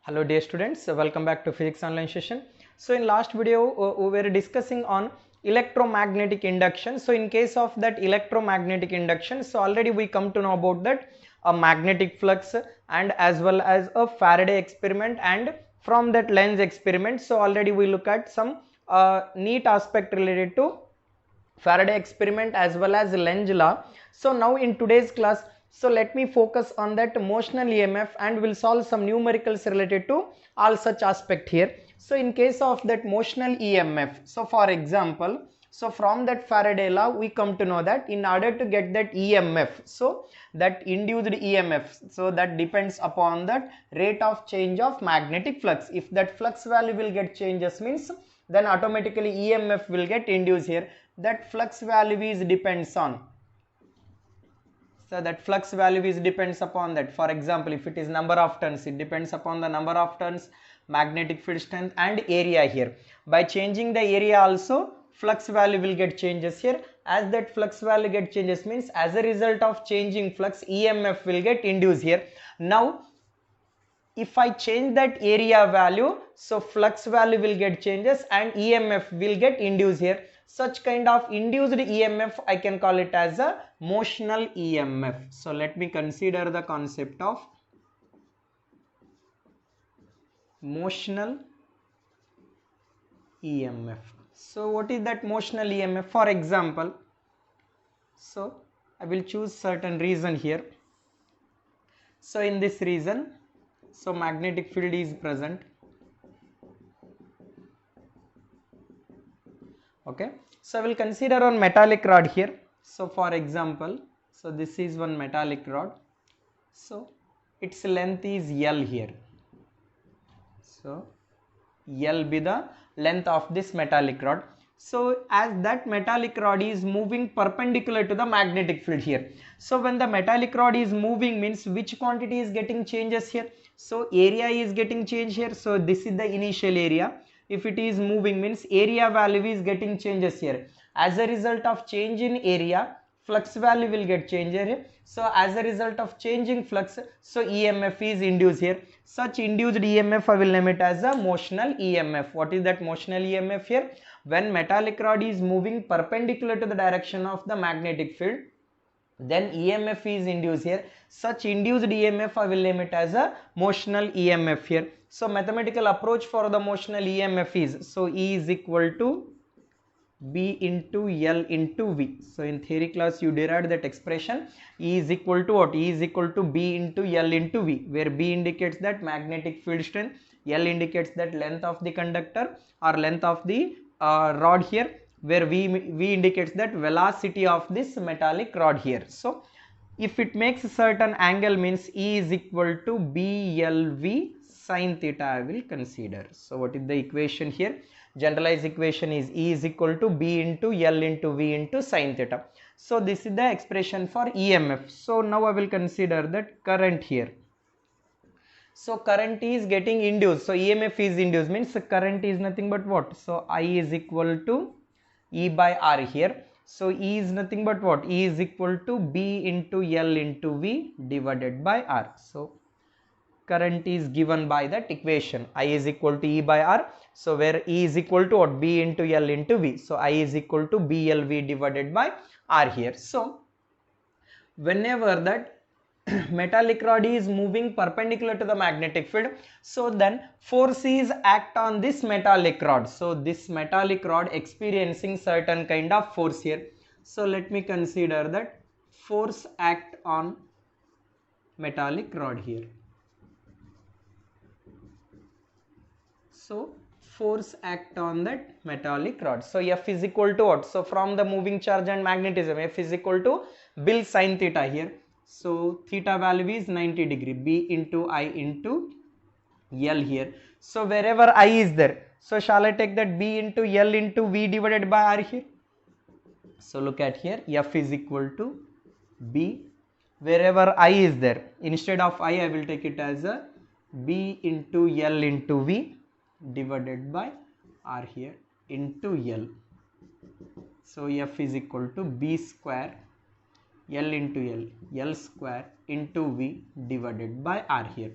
Hello dear students, welcome back to physics online session. So in last video we were discussing on electromagnetic induction. So in case of that electromagnetic induction, so already we come to know about that a magnetic flux and as well as a Faraday experiment, and from that Lenz experiment, so already we look at some neat aspect related to Faraday experiment as well as Lenz law. So now in today's class, so let me focus on that motional EMF and we'll solve some numericals related to all such aspect here. So in case of that motional EMF, so for example, so from that Faraday law we come to know that in order to get that EMF, so that induced EMF, so that depends upon that rate of change of magnetic flux. If that flux value will get changes means then automatically EMF will get induced here. That flux value is depends on, so that flux value is depends upon that. For example, if it is number of turns, it depends upon the number of turns, magnetic field strength and area here. By changing the area also flux value will get changes here. As that flux value get changes means as a result of changing flux EMF will get induced here. Now if I change that area value, so flux value will get changes and EMF will get induced here. Such kind of induced EMF I can call it as a motional EMF. So let me consider the concept of motional EMF. So what is that motional EMF? For example, so I will choose certain region here. So in this region, so magnetic field is present. Okay, so I will consider one metallic rod here. So for example, so this is one metallic rod, so its length is L here. So L be the length of this metallic rod. So as that metallic rod is moving perpendicular to the magnetic field here, so when the metallic rod is moving means which quantity is getting changes here? So area is getting changed here. So this is the initial area. If it is moving means area value is getting changes here. As a result of change in area, flux value will get changed here. So as a result of changing flux, so EMF is induced here. Such induced EMF I will name it as a motional EMF. What is that motional EMF here? When metallic rod is moving perpendicular to the direction of the magnetic field, then EMF is induced here. Such induced EMF I will name it as a motional EMF here. So mathematical approach for the motional EMF is, so E is equal to B into L into V. So in theory class you derived that expression. E is equal to what? E is equal to B into L into V, where B indicates that magnetic field strength, L indicates that length of the conductor or length of the rod here, where V indicates that velocity of this metallic rod here. So if it makes a certain angle means E is equal to BLV sin theta I will consider. So what is the equation here? Generalized equation is E is equal to B into L into V into sin theta. So this is the expression for EMF. So now I will consider that current here. So current is getting induced. So EMF is induced means current is nothing but what? So I is equal to E by R here. So E is nothing but what? E is equal to B into L into V divided by R. So current is given by that equation. I is equal to E by R. So where E is equal to what? B into L into V. So I is equal to BLV divided by R here. So whenever that metallic rod is moving perpendicular to the magnetic field, so then force is act on this metallic rod. So this metallic rod experiencing certain kind of force here. So let me consider that force act on metallic rod here. So force act on that metallic rod. So F is equal to what? So from the moving charge and magnetism, F is equal to Bill sin theta here. So theta value is 90 degree, B into I into L here. So wherever I is there, so shall I take that B into L into V divided by R here? So look at here, F is equal to B, wherever I is there, instead of I will take it as a B into L into V divided by R here into L. So F is equal to B square L into L, L square into V divided by R here.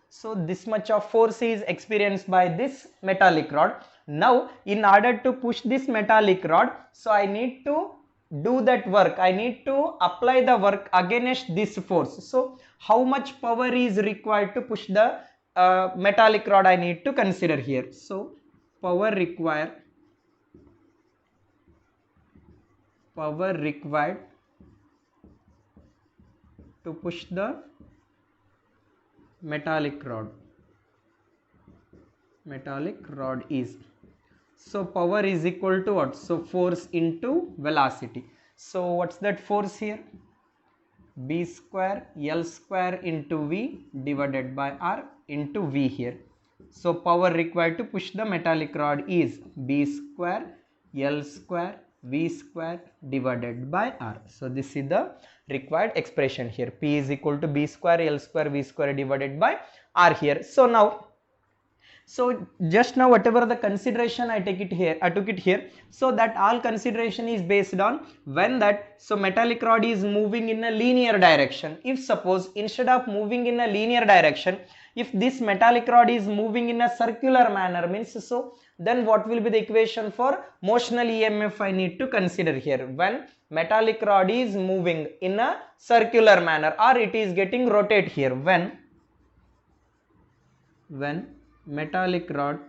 So this much of force is experienced by this metallic rod. Now in order to push this metallic rod, so I need to do that work, I need to apply the work against this force. So how much power is required to push the metallic rod I need to consider here. So power required to push the metallic rod is, so power is equal to what? So force into velocity. So what's that force here? B square L square into V divided by R into V here. So power required to push the metallic rod is B square L square V square divided by R. So this is the required expression here. P is equal to B square L square V square divided by R here. So just now whatever the consideration I took it here, so that all consideration is based on when that, so metallic rod is moving in a linear direction. If suppose instead of moving in a linear direction, if this metallic rod is moving in a circular manner, means, so then what will be the equation for motional EMF I need to consider here? When metallic rod is moving in a circular manner, or it is getting rotate here, when metallic rod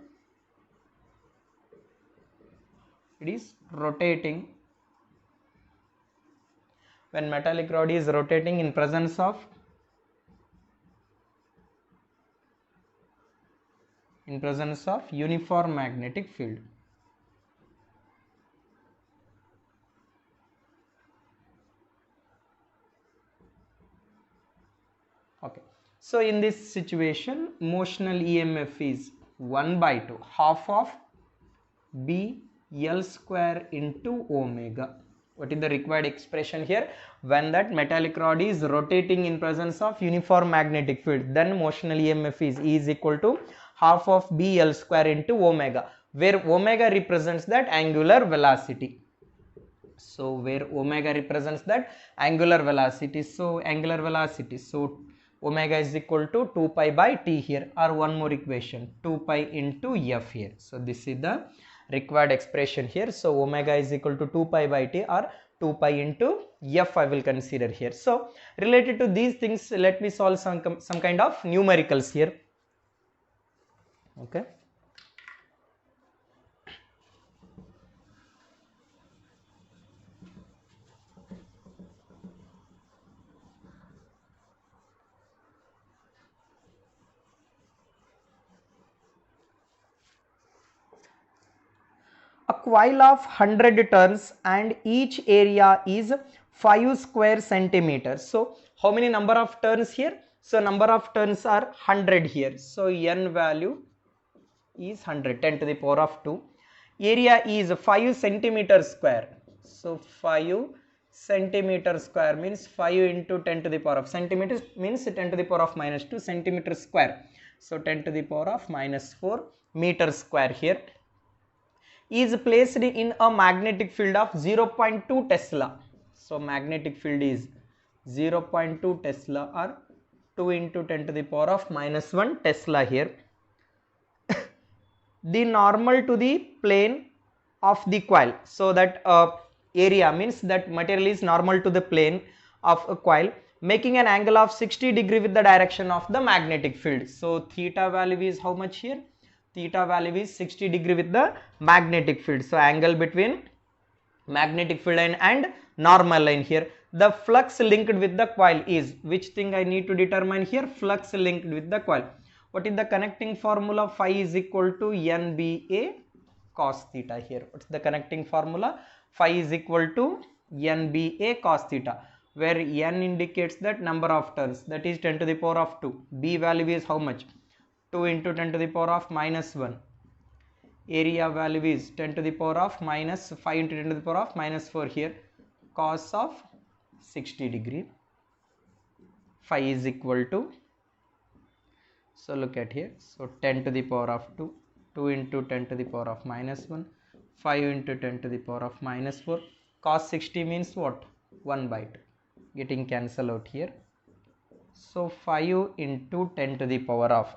it is rotating, when metallic rod is rotating in presence of uniform magnetic field. Okay, so in this situation motional EMF is 1 by 2 half of B L square into omega. What is the required expression here? When that metallic rod is rotating in presence of uniform magnetic field, then motional EMF is E is equal to half of B L square into omega, where omega represents that angular velocity. So where omega represents that angular velocity, so angular velocity, so omega is equal to 2 pi by T here, or one more equation 2 pi into F here. So this is the required expression here. So omega is equal to 2 pi by T, or 2 pi into F I will consider here. So related to these things, let me solve some kind of numericals here. Okay. A coil of 100 turns and each area is 5 square centimeters. So how many number of turns here? So number of turns are 100 here. So n value is 100, 10 to the power of 2. Area is 5 centimeter square. So 5 centimeter square means 5 into 10 to the power of, centimeters means 10 to the power of minus 2 centimeter square. So 10 to the power of minus 4 meter square here, is placed in a magnetic field of 0.2 Tesla. So magnetic field is 0.2 Tesla, or 2 into 10 to the power of minus 1 Tesla here. The normal to the plane of the coil, so that area means that material is normal to the plane of a coil, making an angle of 60 degree with the direction of the magnetic field. So theta value is how much here? Theta value is 60 degree with the magnetic field. So angle between magnetic field and normal line here. The flux linked with the coil is, which thing I need to determine here? Flux linked with the coil. What is the connecting formula? Phi is equal to NBA cos theta here. What's the connecting formula? Phi is equal to NBA cos theta, where n indicates that number of turns, that is 10 to the power of 2. B value is how much? 2 into 10 to the power of minus 1. Area value is 10 to the power of minus 5 into 10 to the power of minus 4 here. Cos of 60 degree. Phi is equal to, so look at here, so 10 to the power of 2, 2 into 10 to the power of minus 1, 5 into 10 to the power of minus 4. Cos 60 means what? 1 by 2, getting cancelled out here. So 5 into 10 to the power of,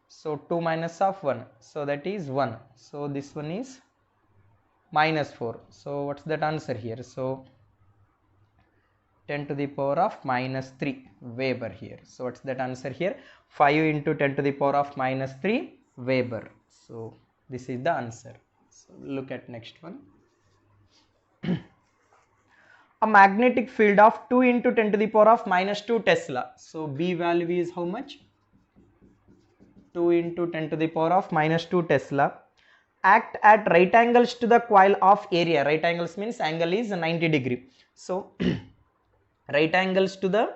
so 2 minus of 1, so that is 1. So this one is minus 4. So what's that answer here? So 10 to the power of minus 3 Weber here. So what's that answer here? 5 into 10 to the power of minus 3 Weber. So this is the answer. So look at next one. A magnetic field of 2 into 10 to the power of minus 2 Tesla. So B value is how much? 2 into 10 to the power of minus 2 Tesla. Act at right angles to the coil of area. Right angles means angle is 90 degree. So right angles to the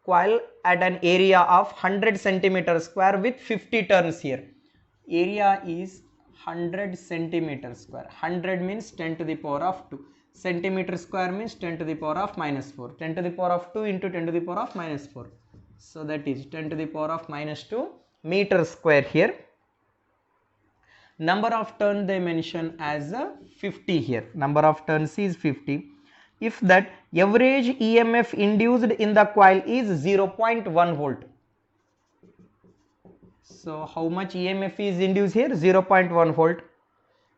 coil at an area of 100 centimeter square with 50 turns here. Area is 100 centimeter square. 100 means 10 to the power of 2. Centimeter square means 10 to the power of minus 4. 10 to the power of 2 into 10 to the power of minus 4. So that is 10 to the power of minus 2 meter square here. Number of turns they mention as 50 here. Number of turns is 50. If that average EMF induced in the coil is 0.1 volt. So how much EMF is induced here? 0.1 volt.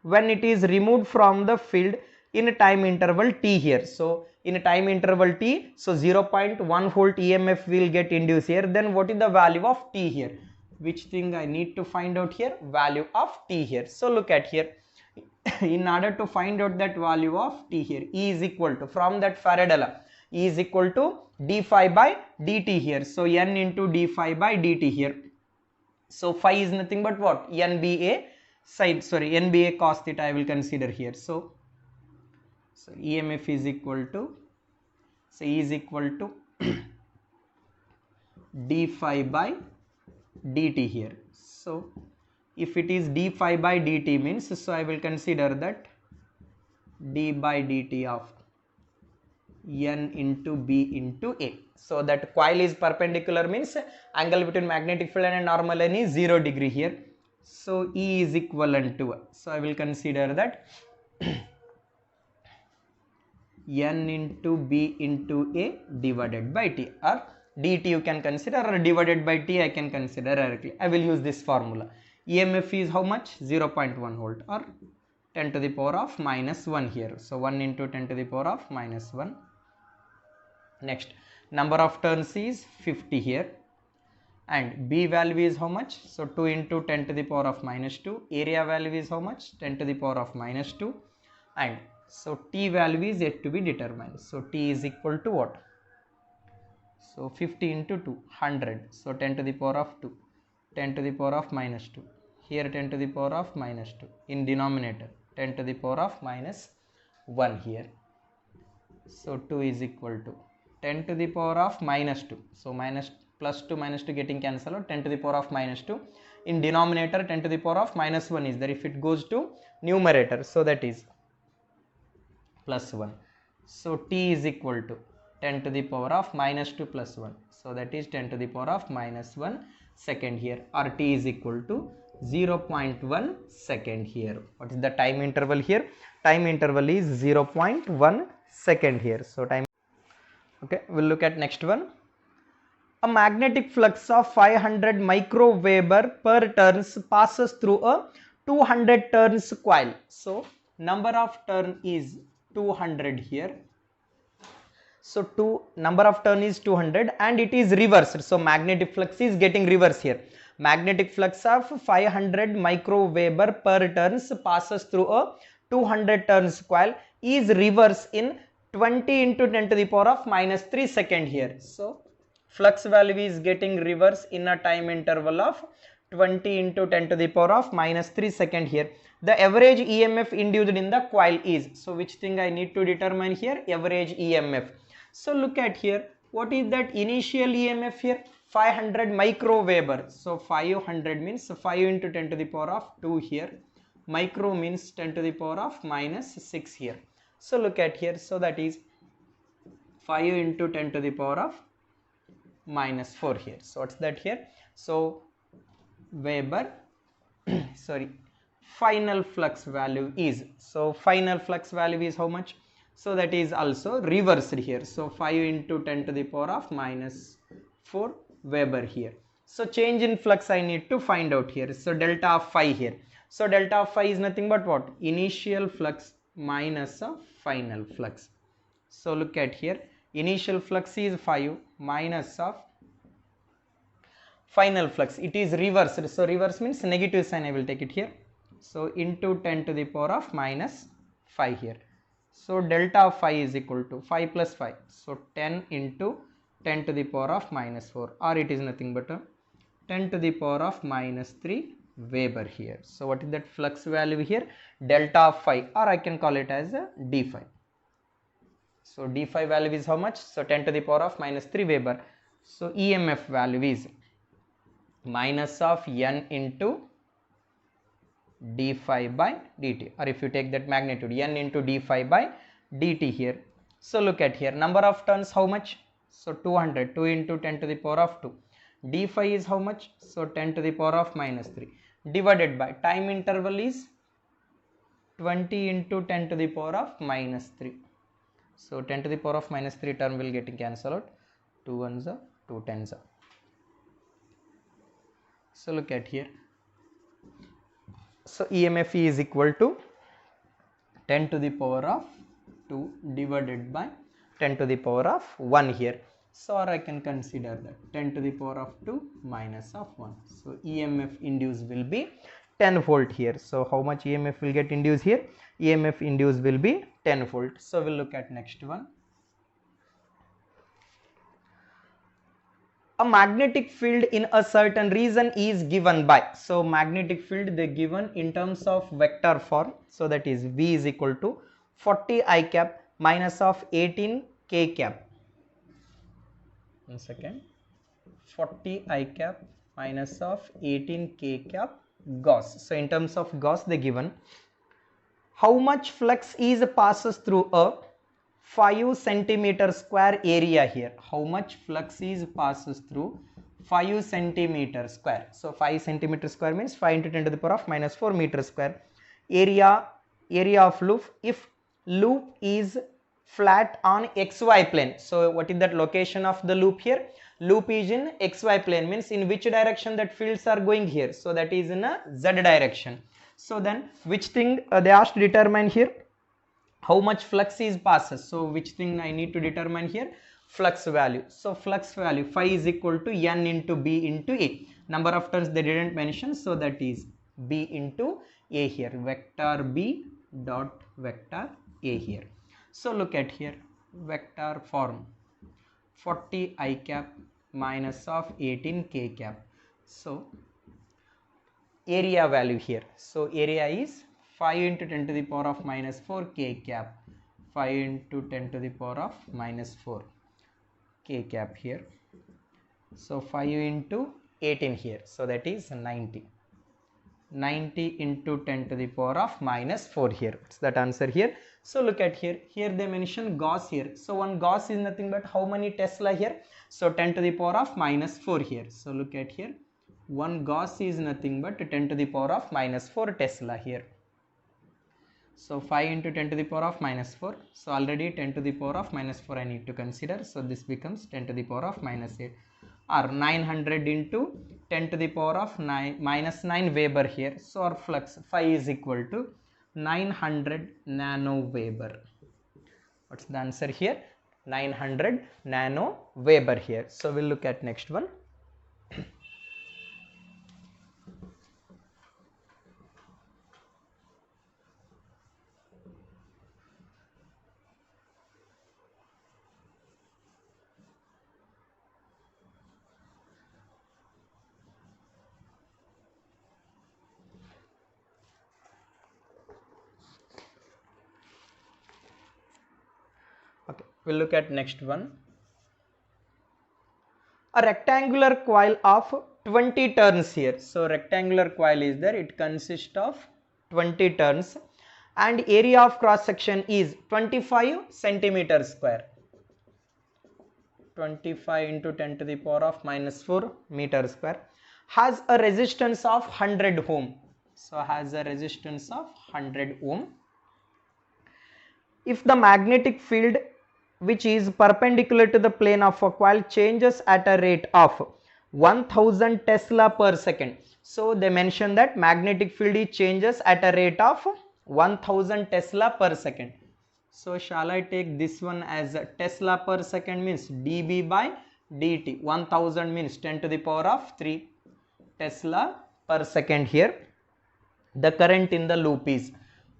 When it is removed from the field in a time interval t here. So in a time interval t, so 0.1 volt EMF will get induced here. Then what is the value of t here? Which thing I need to find out here? Value of t here. So look at here. In order to find out that value of t here, E is equal to, from that Faraday law, E is equal to d phi by dt here. So N into d phi by dt here. So phi is nothing but what? NBA sine, NBA cos theta I will consider here. So EMF is equal to, so E is equal to d phi by dt here. So if it is d phi by dt means, so I will consider that d by dt of N into B into A. So that coil is perpendicular means angle between magnetic field and normal line is 0 degree here. So E is equivalent to, so I will consider that N into B into A divided by T, or dt you can consider, or divided by T I can consider directly. I will use this formula. EMF is how much? 0.1 volt or 10 to the power of minus 1 here. So 1 into 10 to the power of minus 1. Next, number of turns is 50 here, and B value is how much? So 2 into 10 to the power of minus 2. Area value is how much? 10 to the power of minus 2. And so T value is yet to be determined. So T is equal to what? So 50 into 2, 100. So 10 to the power of 2. 10 to the power of minus 2. Here 10 to the power of minus 2. In denominator 10 to the power of minus 1 here. So 2 is equal to 10 to the power of minus 2. So minus plus 2 minus 2 getting cancelled out. 10 to the power of minus 2. In denominator 10 to the power of minus 1 is there. If it goes to numerator, so that is plus 1. So T is equal to 10 to the power of minus 2 plus 1. So that is 10 to the power of minus 1 second here, or T is equal to 0.1 second here. What is the time interval here? Time interval is 0.1 second here. So time, okay, we'll look at next one. A magnetic flux of 500 microweber per turns passes through a 200 turns coil. So number of turn is 200 here. So number of turn is 200 and it is reversed. So magnetic flux is getting reversed here. Magnetic flux of 500 microweber per turns passes through a 200 turns coil is reversed in 20 into 10 to the power of minus 3 second here. So flux value is getting reversed in a time interval of 20 into 10 to the power of minus 3 second here. The average EMF induced in the coil is, so which thing I need to determine here? Average EMF. So look at here, what is that initial EMF here? 500 microweber. So 500 means 5 into 10 to the power of 2 here. Micro means 10 to the power of minus 6 here. So look at here, so that is 5 into 10 to the power of minus 4 here. So what's that here? So Weber, sorry, final flux value is, so final flux value is how much? So that is also reversed here. So 5 into 10 to the power of minus 4 Weber here. So change in flux I need to find out here. So delta of phi here. So delta of phi is nothing but what? Initial flux minus a final flux. So look at here. Initial flux is 5 minus of final flux. It is reversed. So reverse means negative sign. I will take it here. So into 10 to the power of minus 5 here. So delta of phi is equal to 5 plus 5. So 10 into 10 to the power of minus 4, or it is nothing but 10 to the power of minus 3 Weber here. So what is that flux value here? Delta of phi, or I can call it as a d phi. So d phi value is how much? So 10 to the power of minus 3 Weber. So EMF value is minus of n into d phi by dt, or if you take that magnitude, n into d phi by dt here. So look at here, number of turns how much? So 200, 2 into 10 to the power of 2. D phi is how much? So 10 to the power of minus 3 divided by time interval is 20 into 10 to the power of minus 3. So 10 to the power of minus 3 term will getting cancelled out. 2 ones are 2 tens are. So look at here. So EMF is equal to 10 to the power of 2 divided by 10 to the power of 1 here. So or I can consider that 10 to the power of 2 minus of 1. So EMF induced will be 10 volt here. So how much EMF will get induced here? EMF induced will be 10 volt. So we'll look at next one. A magnetic field in a certain region is given by, so magnetic field they given in terms of vector form. So that is V is equal to 40 I cap minus of 18 K cap. 1 second. 40 I cap minus of 18 K cap Gauss. So in terms of Gauss they given how much flux is passes through a 5 centimeter square area here. How much flux is passes through 5 centimeter square. So 5 centimeter square means 5 into 10 to the power of minus 4 meter square. Area of loop, if loop is flat on xy plane. So what is that location of the loop here? Loop is in xy plane, means in which direction that fields are going here. So that is in a z direction. So then which thing they asked to determine here? How much flux is passes. So which thing I need to determine here? Flux value. So flux value phi is equal to n into b into a. Number of turns they didn't mention, so that is b into a here. Vector b dot vector a here. So look at here, vector form 40 I cap minus of 18 K cap. So area value here. So area is 5 into 10 to the power of minus 4 K cap. 5 into 10 to the power of minus 4 K cap here. So 5 into 18 here. So that is 90. 90 into 10 to the power of minus 4 here. What's that answer here? So look at here. Here they mention Gauss here. So one Gauss is nothing but how many Tesla here? So 10 to the power of minus 4 here. So look at here. One Gauss is nothing but 10 to the power of minus 4 Tesla here. So 5 into 10 to the power of minus 4. So already 10 to the power of minus 4 I need to consider. So this becomes 10 to the power of minus 8. Or 900 into 10 to the power of minus 9 Weber here. So our flux phi is equal to 900 nano Weber. What's the answer here? 900 nano Weber here. So we'll look at next one. Okay, we'll look at next one. A rectangular coil of 20 turns here. So rectangular coil is there. It consists of 20 turns and area of cross section is 25 centimeter square. 25 into 10 to the power of minus 4 meter square. Has a resistance of 100 ohm. So has a resistance of 100 ohm. If the magnetic field which is perpendicular to the plane of a coil changes at a rate of 1000 Tesla per second. So they mention that magnetic field changes at a rate of 1000 Tesla per second. So shall I take this one as a Tesla per second means dB by dt. 1000 means 10 to the power of 3 Tesla per second here. The current in the loop is,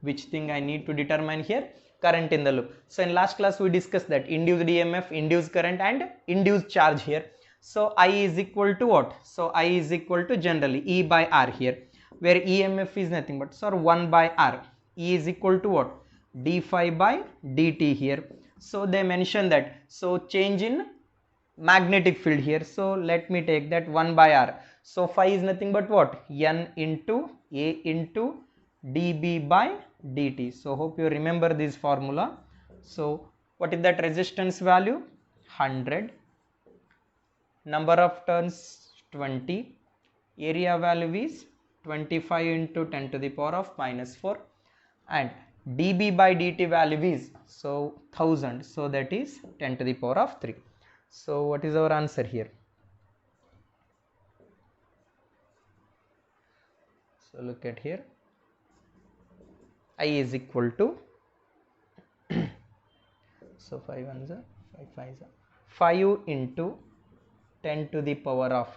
which thing I need to determine here? Current in the loop. So in last class we discussed that induced EMF, induced current and induced charge here. So I is equal to what? So I is equal to generally E by R here, where EMF is nothing but 1 by R. E is equal to what? D phi by dt here. So they mention that, so change in magnetic field here. So let me take that 1 by R. So phi is nothing but what? N into A into dB by dt. So hope you remember this formula. So what is that resistance value? 100. Number of turns 20. Area value is 25 into 10 to the power of minus 4. And dB by dt value is 1000. So that is 10 to the power of 3. So what is our answer here? So look at here. I is equal to so 5 ones are 5 5s are 5 into 10 to the power of,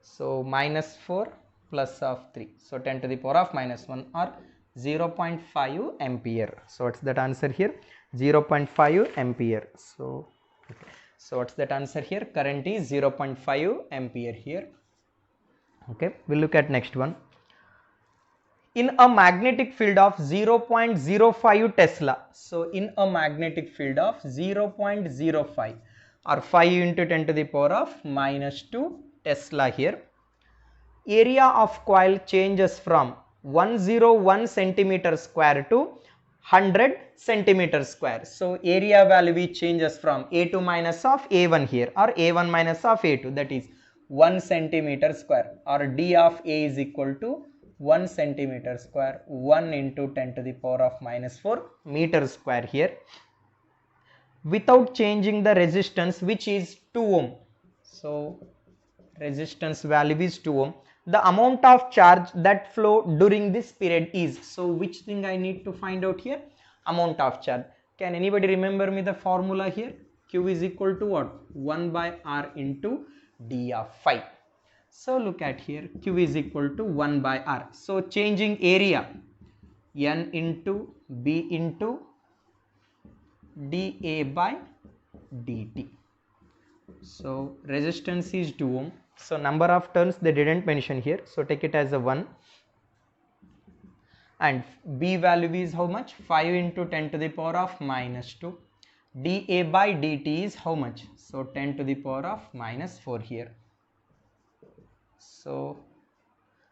so minus 4 plus of 3, so 10 to the power of minus 1 or 0.5 ampere. So what's that answer here? 0.5 ampere. So okay. So what's that answer here? Current is 0.5 ampere here. Okay, we'll look at next one. In a magnetic field of 0.05 Tesla, so in a magnetic field of 0.05 or 5 into 10 to the power of minus 2 Tesla here, area of coil changes from 101 centimeter square to 100 centimeter square. So area value changes from A2 minus of A1 here, or A1 minus of A2, that is 1 centimeter square, or D of A is equal to 1 centimeter square, 1 into 10 to the power of minus 4 meter square here, without changing the resistance, which is 2 ohm. So resistance value is 2 ohm. The amount of charge that flow during this period is, so which thing I need to find out here? Amount of charge. Can anybody remember me the formula here? Q is equal to what? 1 by R into D of phi. So look at here, Q is equal to 1 by R. So changing area, N into B into dA by dt. So resistance is 2 ohm. So number of turns they didn't mention here, so take it as a 1. And B value is how much? 5 into 10 to the power of minus 2. dA by dt is how much? So 10 to the power of minus 4 here. So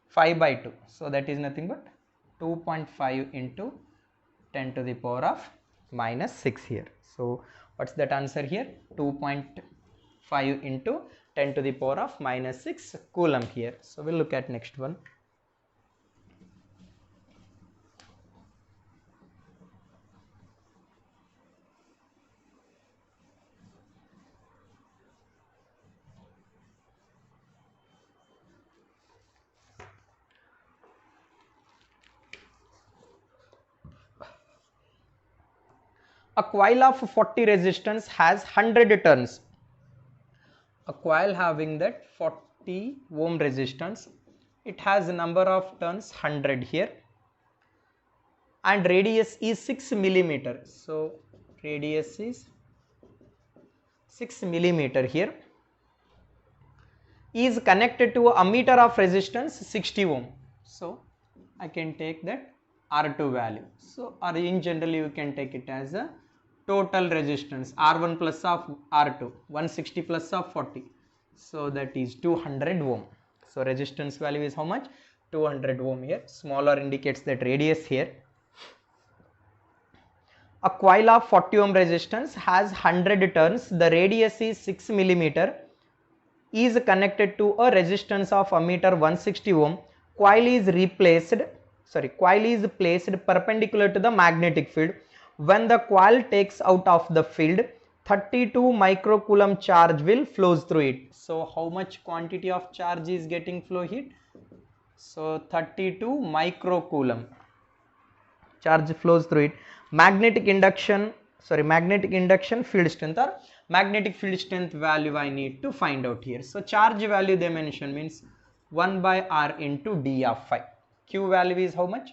5 by 2, so that is nothing but 2.5 into 10 to the power of minus 6 here. So what's that answer here? 2.5 into 10 to the power of minus 6 coulomb here. So we'll look at next one. A coil of 40 resistance has 100 turns. A coil having that 40 ohm resistance, it has a number of turns 100 here, and radius is 6 millimeter. So radius is 6 millimeter here, is connected to a meter of resistance 60 ohm. So I can take that R2 value. So or in general you can take it as a total resistance, R1 plus of R2, 160 plus of 40, so that is 200 ohm. So resistance value is how much? 200 ohm here. Smaller indicates that radius here. A coil of 40 ohm resistance has 100 turns, the radius is 6 millimeter, is connected to a resistance of ammeter 160 ohm. Coil is placed perpendicular to the magnetic field. when the coil takes out of the field, 32 microcoulomb charge will flows through it. So how much quantity of charge is getting flow here? So 32 microcoulomb charge flows through it. Magnetic induction field strength or magnetic field strength value I need to find out here. So charge value they mention means 1 by r into d of phi. Q value is how much?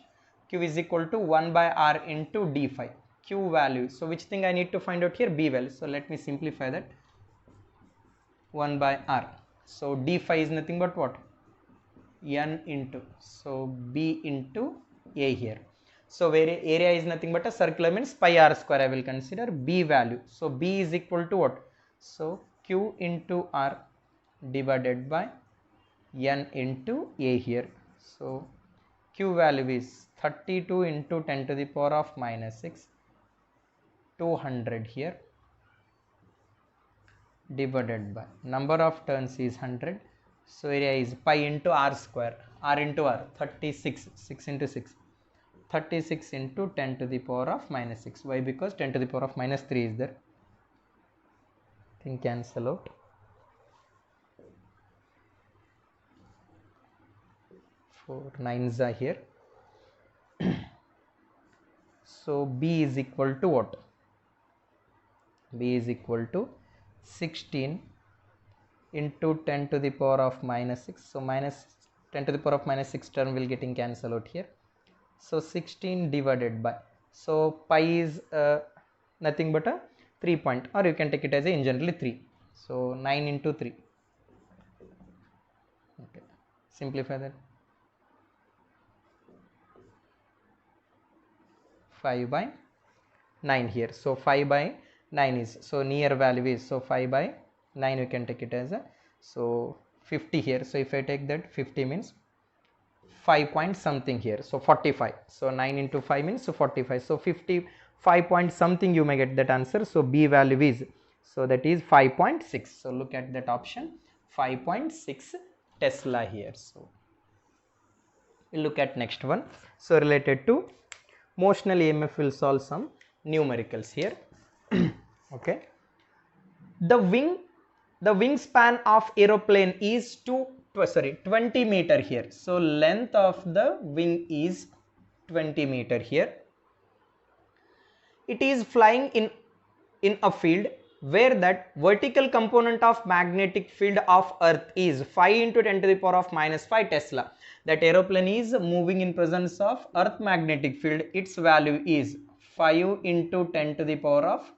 Q is equal to 1 by r into d phi. Q value, so which thing I need to find out here? B value. So let me simplify that. 1 by r, so d phi is nothing but what? N into, so B into A here. So where area is nothing but a circular means pi r square I will consider. B value, so B is equal to what? So Q into R divided by N into A here. So Q value is 32 into 10 to the power of minus 6, 200 here, divided by number of turns is 100. So area is pi into r square, r into r, 36, 6 into 6, 36 into 10 to the power of minus 6. Why? Because 10 to the power of minus 3 is there. Thing cancel out. 4 9s are here. So B is equal to what? B is equal to 16 into 10 to the power of minus 6. So minus 10 to the power of minus 6 term will getting cancelled out here. So 16 divided by, so pi is nothing but a 3 point, or you can take it as in generally 3. So 9 into 3. Okay, simplify that. 5 by 9 here. So 5 by 9 is, so near value is, so 5 by 9 you can take it as a, so 50 here. So if I take that, 50 means 5 point something here, so 45. So 9 into 5 means so 45. So 55 point something you may get that answer. So B value is, so that is 5.6. So look at that option, 5.6 Tesla here. So we'll look at next one. So related to motional EMF, will solve some numericals here. Okay, the wingspan of aeroplane is 20 meter here. So length of the wing is 20 meter here. It is flying in a field where that vertical component of magnetic field of earth is 5 into 10 to the power of minus 5 Tesla. That aeroplane is moving in presence of earth magnetic field. Its value is 5 into 10 to the power of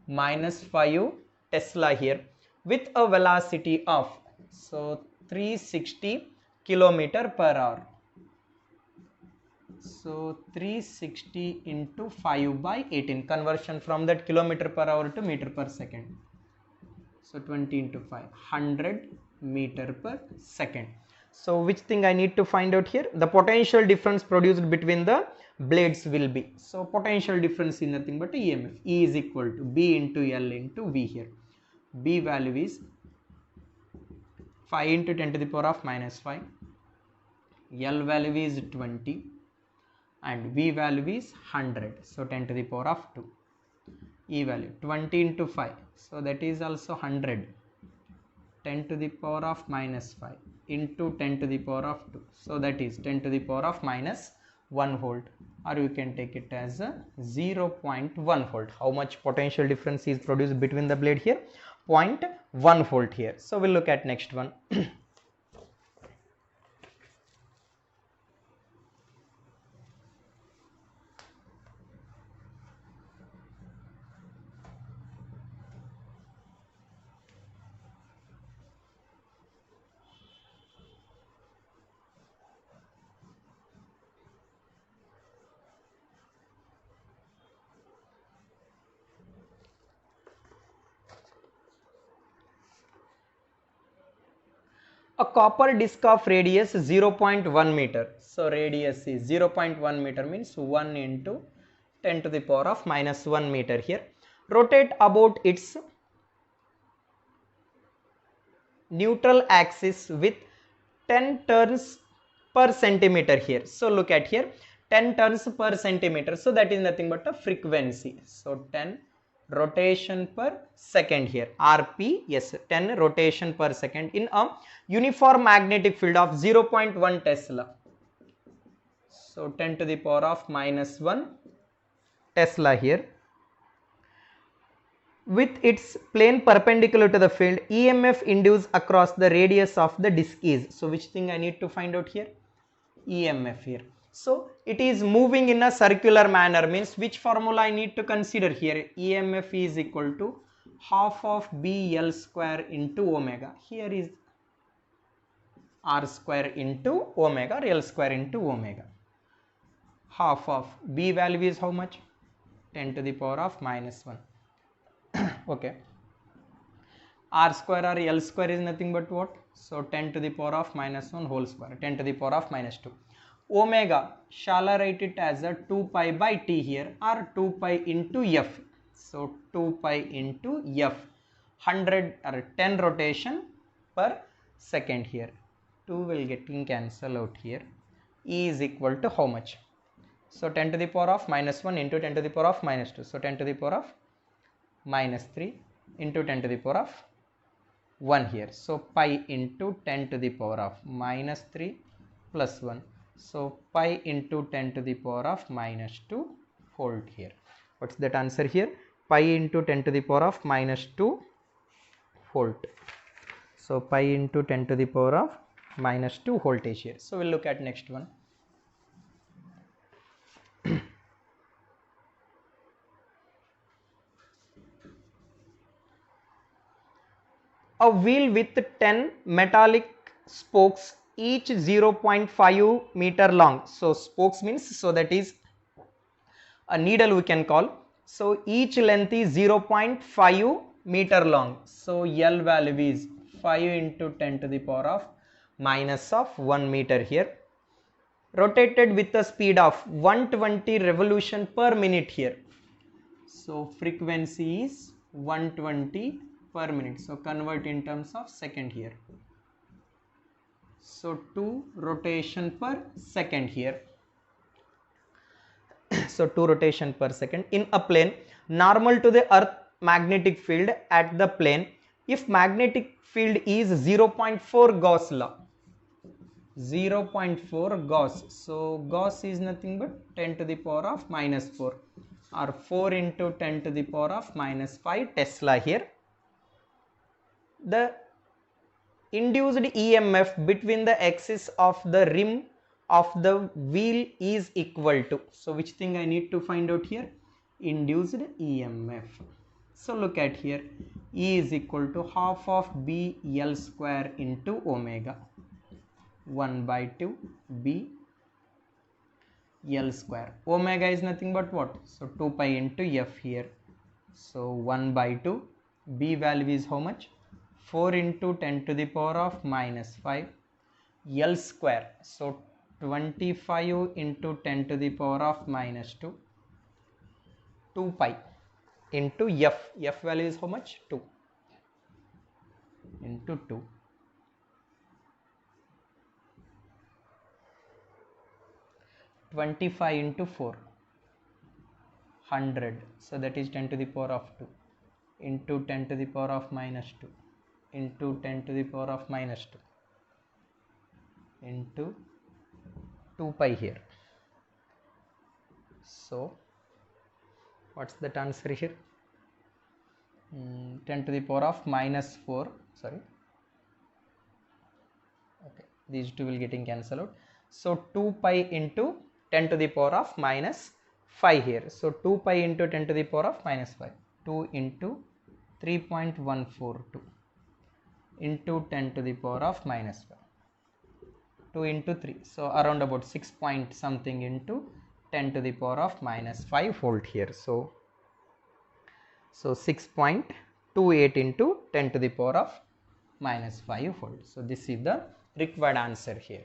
minus 5 Tesla here, with a velocity of, so 360 kilometer per hour. So 360 into 5 by 18, conversion from that kilometer per hour to meter per second. So 20 into 5, 100 meter per second. So which thing I need to find out here? The potential difference produced between the blades will be. So potential difference is nothing but EMF. E is equal to B into L into V here. B value is 5 into 10 to the power of minus 5. L value is 20. And V value is 100. So 10 to the power of 2. E value 20 into 5. So that is also 100. 10 to the power of minus 5 into 10 to the power of 2. So that is 10 to the power of minus 1 volt, or you can take it as a 0.1 volt. How much potential difference is produced between the blade here? 0.1 volt here. So we'll look at next one. A copper disc of radius 0.1 meter. So radius is 0.1 meter means 1 into 10 to the power of minus 1 meter here. Rotate about its neutral axis with 10 turns per centimeter here. So look at here, 10 turns per centimeter. So that is nothing but a frequency. So 10 rotation per second here, rp, yes, 10 rotation per second in a uniform magnetic field of 0.1 Tesla. So 10 to the power of minus 1 Tesla here. With its plane perpendicular to the field, EMF induced across the radius of the disk is. So which thing I need to find out here? EMF here. So it is moving in a circular manner, means which formula I need to consider here? EMF is equal to half of BL square into omega. Here is R square into omega, L square into omega. Half of B value is how much? 10 to the power of minus 1. Okay. R square or L square is nothing but what? So 10 to the power of minus 1 whole square, 10 to the power of minus 2. Omega, shall I write it as a 2 pi by T here, or 2 pi into F? So 2 pi into F, 100 or 10 rotation per second here. 2 will getting cancel out here. E is equal to how much? So 10 to the power of minus 1 into 10 to the power of minus 2. So 10 to the power of minus 3 into 10 to the power of 1 here. So pi into 10 to the power of minus 3 plus 1. So pi into 10 to the power of minus 2 volt here. What's that answer here? Pi into 10 to the power of minus 2 volt. So pi into 10 to the power of minus 2 voltage here. So we'll look at next one. A wheel with 10 metallic spokes, each 0.5 meter long. So spokes means, so that is a needle we can call. So each length is 0.5 meter long. So L value is 5 into 10 to the power of minus of 1 meter here. Rotated with a speed of 120 revolution per minute here. So frequency is 120 per minute. So convert in terms of second here. So 2 rotation per second here. So 2 rotation per second in a plane normal to the earth magnetic field at the plane. If magnetic field is 0.4 Gauss law, 0.4 Gauss. So Gauss is nothing but 10 to the power of minus 4, or 4 into 10 to the power of minus 5 Tesla here. The induced EMF between the axis of the rim of the wheel is equal to. So which thing I need to find out here? Induced EMF. So look at here, E is equal to half of B L square into omega, 1 by 2 B L square. Omega is nothing but what? So 2 pi into F here. So 1 by 2, B value is how much? 4 into 10 to the power of minus 5 L square. So 25 into 10 to the power of minus 2, 2 pi into F. F value is how much? 2 into 2. 25 into 4, 100. So that is 10 to the power of 2 into 10 to the power of minus 2 into 10 to the power of minus 2 into 2 pi here. So what's that answer here? 10 to the power of minus 4, sorry, okay, these two will getting cancelled out. So 2 pi into 10 to the power of minus 5 here. So 2 pi into 10 to the power of minus 5, 2 into 3.142 into 10 to the power of minus 5, 2 into 3, so around about 6 point something into 10 to the power of minus 5 volt here. So 6.28 into 10 to the power of minus 5 volt. So this is the required answer here.